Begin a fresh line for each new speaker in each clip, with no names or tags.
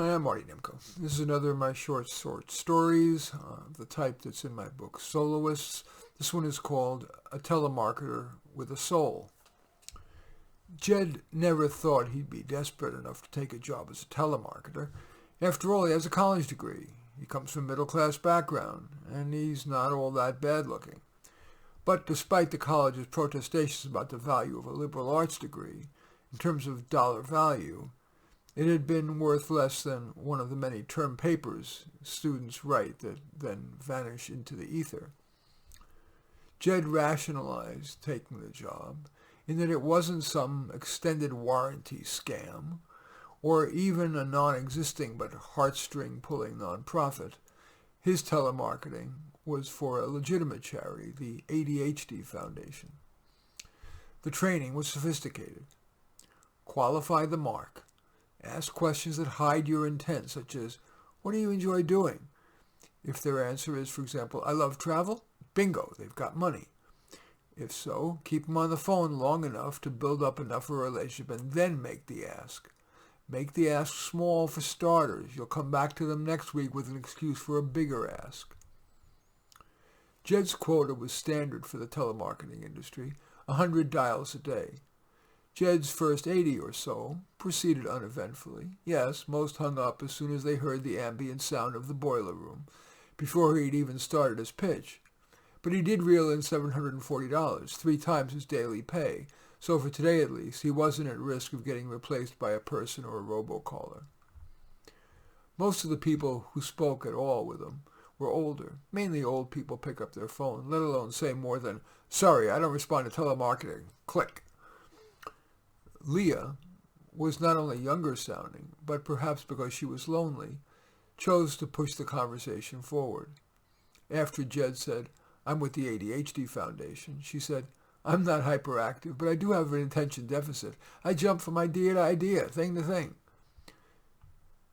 Hi, I'm Marty Nemko. This is another of my short stories, the type that's in my book, Soloists. This one is called A Telemarketer with a Soul. Jed never thought he'd be desperate enough to take a job as a telemarketer. After all, he has a college degree. He comes from a middle-class background, and he's not all that bad-looking. But despite the college's protestations about the value of a liberal arts degree, in terms of dollar value, it had been worth less than one of the many term papers students write that then vanish into the ether. Jed rationalized taking the job in that it wasn't some extended warranty scam or even a non-existing but heartstring-pulling nonprofit. His telemarketing was for a legitimate charity, the ADHD Foundation. The training was sophisticated. Qualify the mark. Ask questions that hide your intent, such as, what do you enjoy doing? If their answer is, for example, I love travel, bingo, they've got money. If so, keep them on the phone long enough to build up enough of a relationship and then make the ask. Make the ask small for starters. You'll come back to them next week with an excuse for a bigger ask. Jed's quota was standard for the telemarketing industry, 100 dials a day. Jed's first 80 or so proceeded uneventfully. Yes, most hung up as soon as they heard the ambient sound of the boiler room, before he'd even started his pitch. But he did reel in $740, 3 times his daily pay, so for today at least, he wasn't at risk of getting replaced by a person or a robocaller. Most of the people who spoke at all with him were older. Mainly old people pick up their phone, let alone say more than, sorry, I don't respond to telemarketing. Click. Leah was not only younger sounding, but perhaps because she was lonely, chose to push the conversation forward. After Jed said, I'm with the ADHD Foundation, she said, I'm not hyperactive, but I do have an attention deficit. I jump from idea to idea, thing to thing.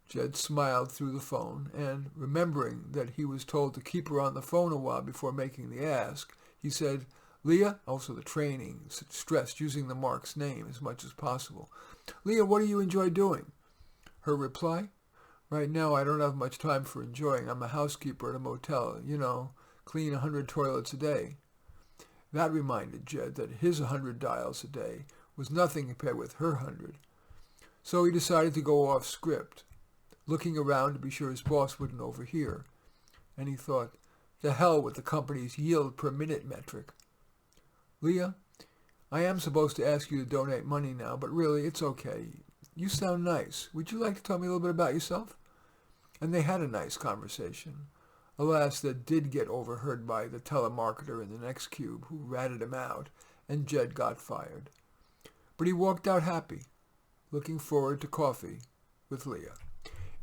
Jed smiled through the phone, and remembering that he was told to keep her on the phone a while before making the ask, he said, Leah, also the training stressed using the mark's name as much as possible. Leah, what do you enjoy doing? Her reply, right now I don't have much time for enjoying. I'm a housekeeper at a motel, clean 100 toilets a day. That reminded Jed that his 100 dials a day was nothing compared with her 100. So he decided to go off script, looking around to be sure his boss wouldn't overhear. And he thought, the hell with the company's yield per minute metric. Leah, I am supposed to ask you to donate money now, but really, it's okay. You sound nice. Would you like to tell me a little bit about yourself? And they had a nice conversation. Alas, that did get overheard by the telemarketer in the next cube, who ratted him out, and Jed got fired. But he walked out happy, looking forward to coffee with Leah.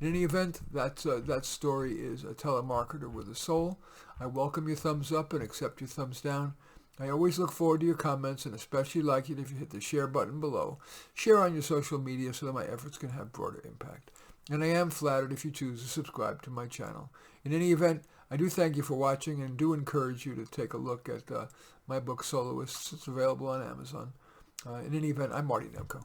In any event, that story is A Telemarketer with a Soul. I welcome your thumbs up and accept your thumbs down. I always look forward to your comments, and especially like it if you hit the share button below. Share on your social media so that my efforts can have broader impact. And I am flattered if you choose to subscribe to my channel. In any event, I do thank you for watching and do encourage you to take a look at my book, Soloists. It's available on Amazon. In any event, I'm Marty Nemko.